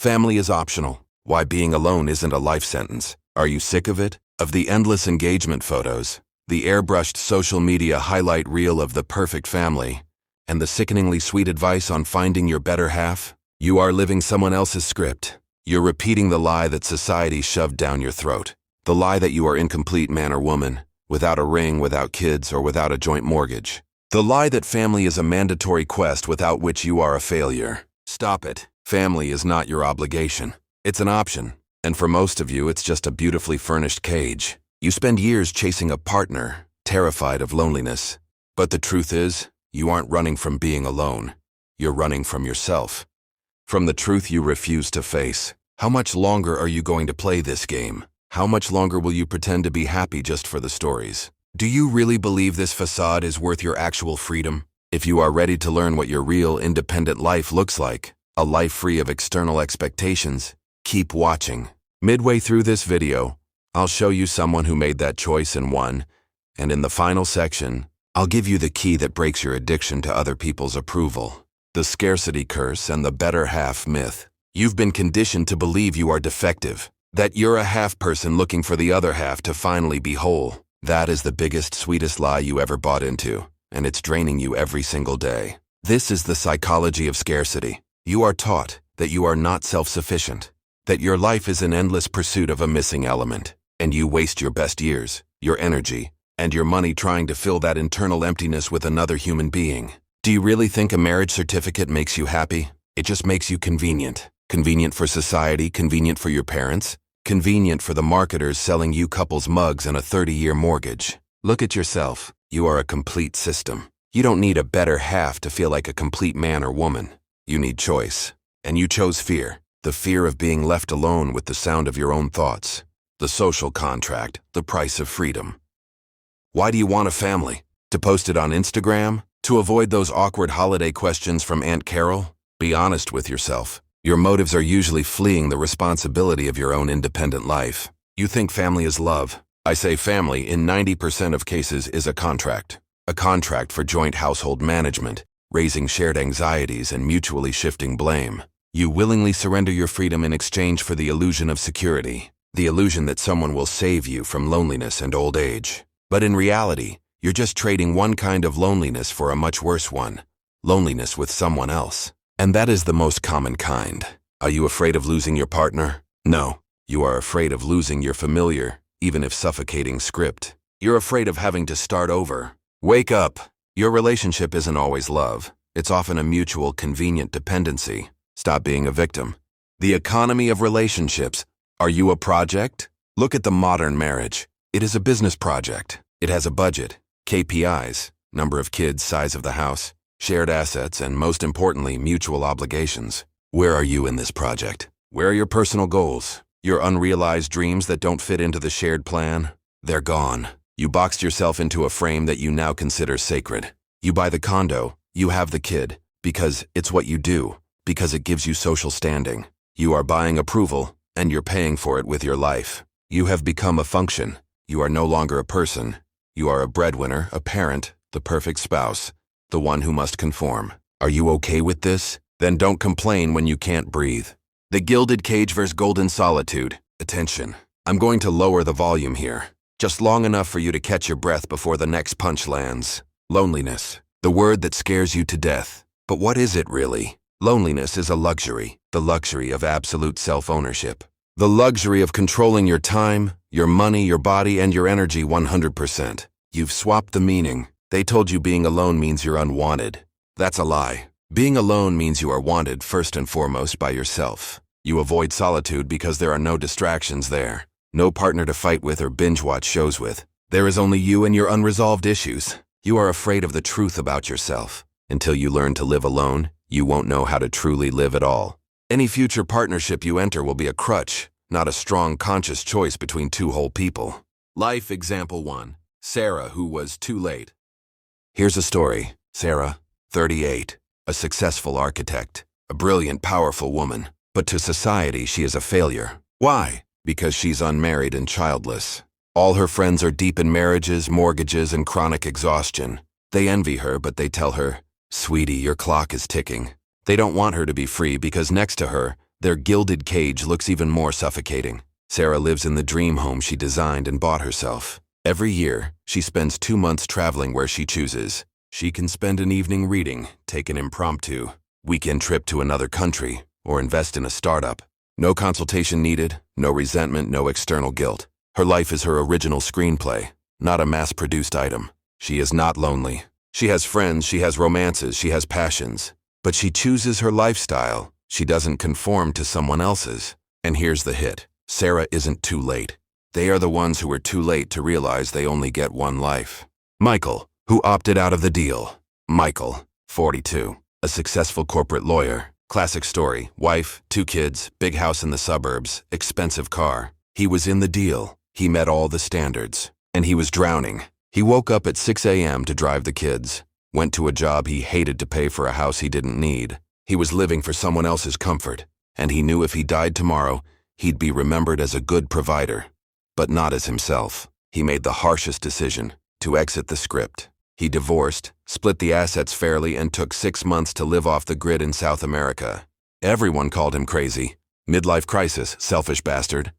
Family is optional. Why being alone isn't a life sentence. Are you sick of it? Of the endless engagement photos, the airbrushed social media highlight reel of the perfect family, and the sickeningly sweet advice on finding your better half? You are living someone else's script. You're repeating the lie that society shoved down your throat. The lie that you are incomplete man or woman, without a ring, without kids, or without a joint mortgage. The lie that family is a mandatory quest without which you are a failure. Stop it. Family is not your obligation. It's an option. And for most of you, it's just a beautifully furnished cage. You spend years chasing a partner, terrified of loneliness. But the truth is, you aren't running from being alone. You're running from yourself. From the truth you refuse to face. How much longer are you going to play this game? How much longer will you pretend to be happy just for the stories? Do you really believe this facade is worth your actual freedom? If you are ready to learn what your real, independent life looks like, a life free of external expectations, keep watching. Midway through this video, I'll show you someone who made that choice and won, and in the final section, I'll give you the key that breaks your addiction to other people's approval. The scarcity curse and the better half myth. You've been conditioned to believe you are defective, that you're a half person looking for the other half to finally be whole. That is the biggest, sweetest lie you ever bought into, and it's draining you every single day. This is the psychology of scarcity. You are taught that you are not self-sufficient, that your life is an endless pursuit of a missing element, and you waste your best years, your energy, and your money trying to fill that internal emptiness with another human being. Do you really think a marriage certificate makes you happy? It just makes you convenient. Convenient for society, convenient for your parents, convenient for the marketers selling you couples mugs and a 30-year mortgage. Look at yourself. You are a complete system. You don't need a better half to feel like a complete man or woman. You need choice. And you chose fear. The fear of being left alone with the sound of your own thoughts. The social contract, the price of freedom. Why do you want a family? To post it on Instagram? To avoid those awkward holiday questions from Aunt Carol? Be honest with yourself. Your motives are usually fleeing the responsibility of your own independent life. You think family is love. I say family in 90% of cases is a contract. A contract for joint household management, raising shared anxieties and mutually shifting blame. You willingly surrender your freedom in exchange for the illusion of security, the illusion that someone will save you from loneliness and old age. But in reality, you're just trading one kind of loneliness for a much worse one, loneliness with someone else. And that is the most common kind. Are you afraid of losing your partner? No. You are afraid of losing your familiar, even if suffocating script. You're afraid of having to start over. Wake up. Your relationship isn't always love. It's often a mutual, convenient dependency. Stop being a victim. The economy of relationships. Are you a project? Look at the modern marriage. It is a business project. It has a budget, KPIs, number of kids, size of the house, shared assets, and most importantly, mutual obligations. Where are you in this project? Where are your personal goals? Your unrealized dreams that don't fit into the shared plan? They're gone. You boxed yourself into a frame that you now consider sacred. You buy the condo, you have the kid, because it's what you do, because it gives you social standing. You are buying approval, and you're paying for it with your life. You have become a function. You are no longer a person. You are a breadwinner, a parent, the perfect spouse, the one who must conform. Are you okay with this? Then don't complain when you can't breathe. The Gilded Cage vs. Golden Solitude. Attention. I'm going to lower the volume here, just long enough for you to catch your breath before the next punch lands. Loneliness, the word that scares you to death. But what is it really? Loneliness is a luxury, the luxury of absolute self-ownership. The luxury of controlling your time, your money, your body, and your energy 100%. You've swapped the meaning. They told you being alone means you're unwanted. That's a lie. Being alone means you are wanted first and foremost by yourself. You avoid solitude because there are no distractions there. No partner to fight with or binge-watch shows with. There is only you and your unresolved issues. You are afraid of the truth about yourself. Until you learn to live alone, you won't know how to truly live at all. Any future partnership you enter will be a crutch, not a strong, conscious choice between two whole people. Life example 1. Sarah, who was too late. Here's a story. Sarah, 38, a successful architect, a brilliant, powerful woman. But to society, she is a failure. Why? Because she's unmarried and childless. All her friends are deep in marriages, mortgages, and chronic exhaustion. They envy her, but they tell her, "Sweetie, your clock is ticking." They don't want her to be free because next to her, Their gilded cage looks even more suffocating. Sarah lives in the dream home she designed and bought herself. Every year, she spends 2 months traveling where she chooses. She can spend an evening reading, take an impromptu weekend trip to another country, or invest in a startup. No consultation needed, no resentment, no external guilt. Her life is her original screenplay, not a mass-produced item. She is not lonely. She has friends, she has romances, she has passions. But she chooses her lifestyle. She doesn't conform to someone else's. And here's the hit. Sarah isn't too late. They are the ones who are too late to realize they only get one life. Michael, who opted out of the deal. Michael, 42, a successful corporate lawyer. Classic story, wife, 2 kids, big house in the suburbs, expensive car. He was in the deal. He met all the standards. And he was drowning. He woke up at 6 a.m. to drive the kids. Went to a job he hated to pay for a house he didn't need. He was living for someone else's comfort. And he knew if he died tomorrow, he'd be remembered as a good provider. But not as himself. He made the harshest decision, to exit the script. He divorced, split the assets fairly, and took 6 months to live off the grid in South America. Everyone called him crazy. Midlife crisis, selfish bastard.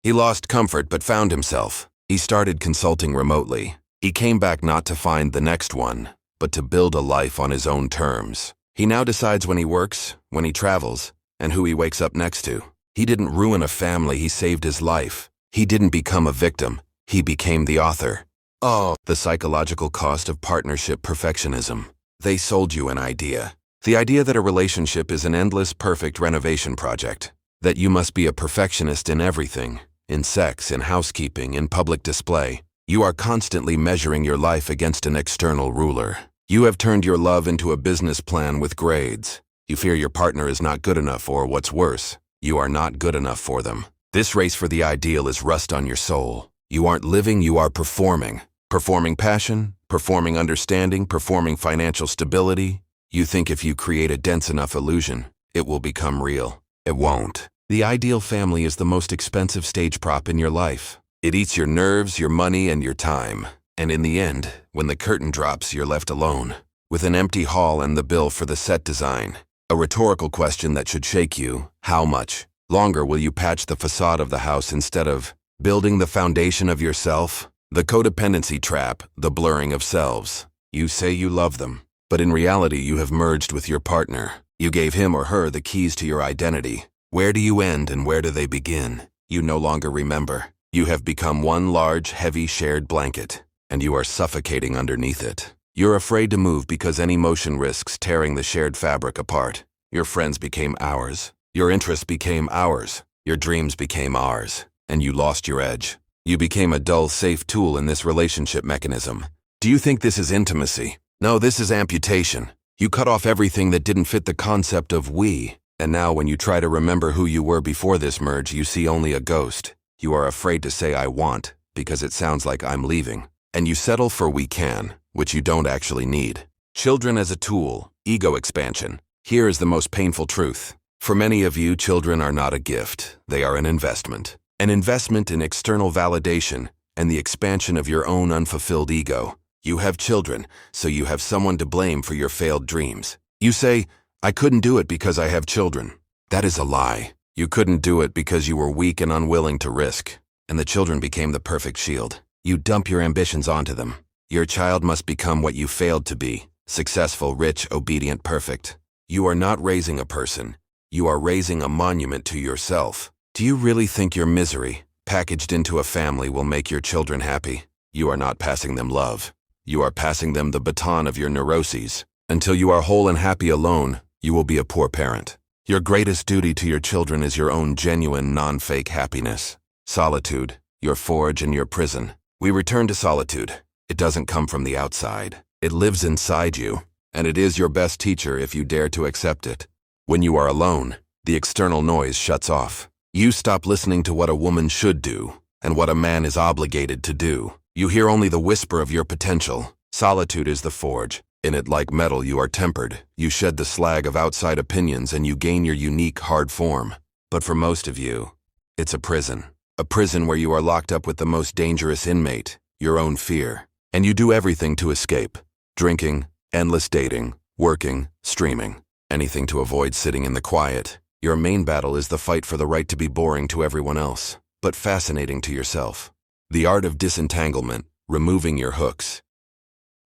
He lost comfort but found himself. He started consulting remotely. He came back not to find the next one, but to build a life on his own terms. He now decides when he works, when he travels, and who he wakes up next to. He didn't ruin a family, he saved his life. He didn't become a victim, he became the author. Oh, the psychological cost of partnership perfectionism. They sold you an idea. The idea that a relationship is an endless, perfect renovation project. That you must be a perfectionist in everything. In sex, in housekeeping, in public display. You are constantly measuring your life against an external ruler. You have turned your love into a business plan with grades. You fear your partner is not good enough, or what's worse, you are not good enough for them. This race for the ideal is rust on your soul. You aren't living, you are performing. Performing passion, performing understanding, performing financial stability. You think if you create a dense enough illusion, it will become real. It won't. The ideal family is the most expensive stage prop in your life. It eats your nerves, your money, and your time. And in the end, when the curtain drops, you're left alone, with an empty hall and the bill for the set design. A rhetorical question that should shake you. How much longer will you patch the facade of the house instead of building the foundation of yourself? The codependency trap, the blurring of selves. You say you love them, but in reality you have merged with your partner. You gave him or her the keys to your identity. Where do you end and where do they begin? You no longer remember. You have become one large, heavy, shared blanket, and you are suffocating underneath it. You're afraid to move because any motion risks tearing the shared fabric apart. Your friends became ours. Your interests became ours. Your dreams became ours. And you lost your edge. You became a dull, safe tool in this relationship mechanism. Do you think this is intimacy? No, this is amputation. You cut off everything that didn't fit the concept of we. And now when you try to remember who you were before this merge, you see only a ghost. You are afraid to say I want, because it sounds like I'm leaving. And you settle for we can, which you don't actually need. Children as a tool, ego expansion. Here is the most painful truth. For many of you, children are not a gift. They are an investment. An investment in external validation and the expansion of your own unfulfilled ego. You have children, so you have someone to blame for your failed dreams. You say, I couldn't do it because I have children. That is a lie. You couldn't do it because you were weak and unwilling to risk, and the children became the perfect shield. You dump your ambitions onto them. Your child must become what you failed to be, successful, rich, obedient, perfect. You are not raising a person. You are raising a monument to yourself. Do you really think your misery, packaged into a family, will make your children happy? You are not passing them love. You are passing them the baton of your neuroses. Until you are whole and happy alone, you will be a poor parent. Your greatest duty to your children is your own genuine, non-fake happiness. Solitude, your forge and your prison. We return to solitude. It doesn't come from the outside. It lives inside you, and it is your best teacher if you dare to accept it. When you are alone, the external noise shuts off. You stop listening to what a woman should do and what a man is obligated to do. You hear only the whisper of your potential. Solitude is the forge. In it, like metal, you are tempered. You shed the slag of outside opinions and you gain your unique, hard form. But for most of you, it's a prison. A prison where you are locked up with the most dangerous inmate, your own fear. And you do everything to escape. Drinking, endless dating, working, streaming. Anything to avoid sitting in the quiet. Your main battle is the fight for the right to be boring to everyone else, but fascinating to yourself. The art of disentanglement, removing your hooks.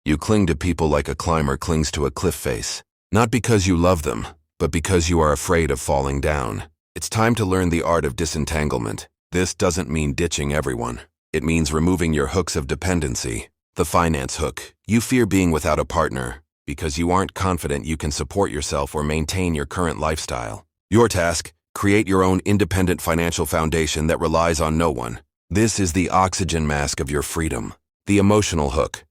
You cling to people like a climber clings to a cliff face, not because you love them, but because you are afraid of falling down. It's time to learn the art of disentanglement. This doesn't mean ditching everyone. It means removing your hooks of dependency. The finance hook. You fear being without a partner because you aren't confident you can support yourself or maintain your current lifestyle. Your task, create your own independent financial foundation that relies on no one. This is the oxygen mask of your freedom. The emotional hook.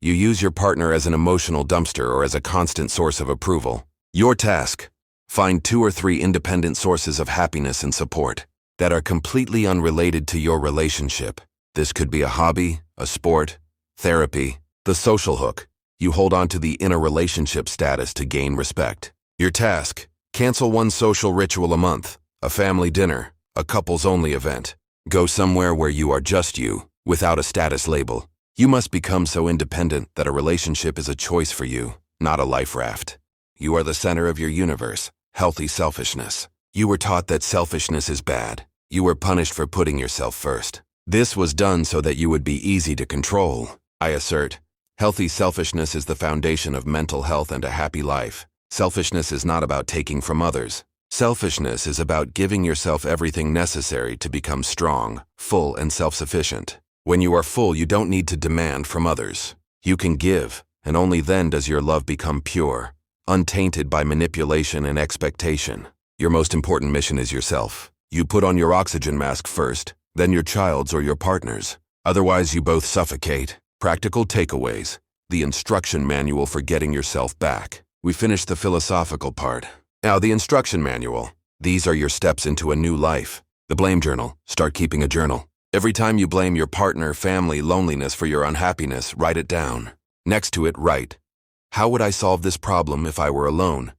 You use your partner as an emotional dumpster or as a constant source of approval. Your task, find 2 or 3 independent sources of happiness and support that are completely unrelated to your relationship. This could be a hobby, a sport, therapy. The social hook. You hold on to the inner relationship status to gain respect. Your task, cancel one social ritual a month, a family dinner, a couples-only event. Go somewhere where you are just you, without a status label. You must become so independent that a relationship is a choice for you, not a life raft. You are the center of your universe. Healthy selfishness. You were taught that selfishness is bad. You were punished for putting yourself first. This was done so that you would be easy to control. I assert, healthy selfishness is the foundation of mental health and a happy life. Selfishness is not about taking from others. Selfishness is about giving yourself everything necessary to become strong, full, and self-sufficient. When you are full, you don't need to demand from others. You can give, and only then does your love become pure, untainted by manipulation and expectation. Your most important mission is yourself. You put on your oxygen mask first, then your child's or your partner's. Otherwise, you both suffocate. Practical takeaways. The instruction manual for getting yourself back. We finished the philosophical part. Now the instruction manual. These are your steps into a new life. The blame journal. Start keeping a journal. Every time you blame your partner, family, loneliness for your unhappiness, write it down. Next to it, write, how would I solve this problem if I were alone?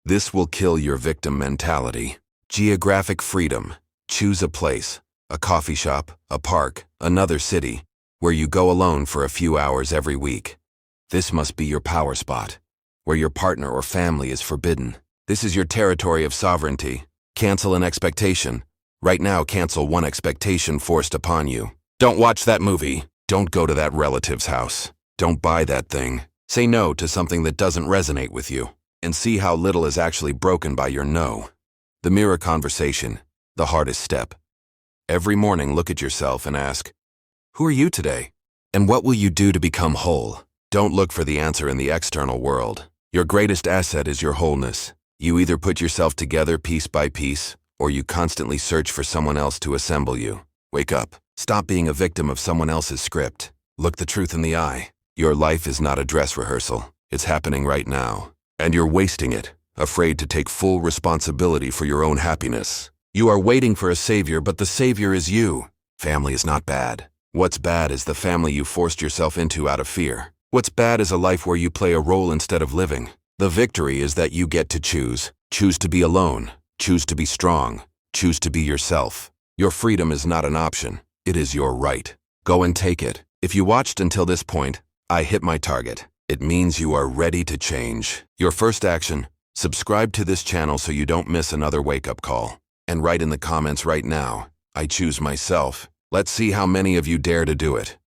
This will kill your victim mentality. Geographic freedom. Choose a place, a coffee shop, a park, another city, where you go alone for a few hours every week. This must be your power spot, where your partner or family is forbidden. This is your territory of sovereignty. Cancel an expectation. Right now, cancel one expectation forced upon you. Don't watch that movie. Don't go to that relative's house. Don't buy that thing. Say no to something that doesn't resonate with you, and see how little is actually broken by your no. The mirror conversation, the hardest step. Every morning, look at yourself and ask, who are you today? And what will you do to become whole? Don't look for the answer in the external world. Your greatest asset is your wholeness. You either put yourself together piece by piece, or you constantly search for someone else to assemble you. Wake up. Stop being a victim of someone else's script. Look the truth in the eye. Your life is not a dress rehearsal. It's happening right now. And you're wasting it, afraid to take full responsibility for your own happiness. You are waiting for a savior, but the savior is you. Family is not bad. What's bad is the family you forced yourself into out of fear. What's bad is a life where you play a role instead of living. The victory is that you get to choose. Choose to be alone. Choose to be strong. Choose to be yourself. Your freedom is not an option. It is your right. Go and take it. If you watched until this point, I hit my target. It means you are ready to change. Your first action, subscribe to this channel so you don't miss another wake-up call. And write in the comments right now, I choose myself. Let's see how many of you dare to do it.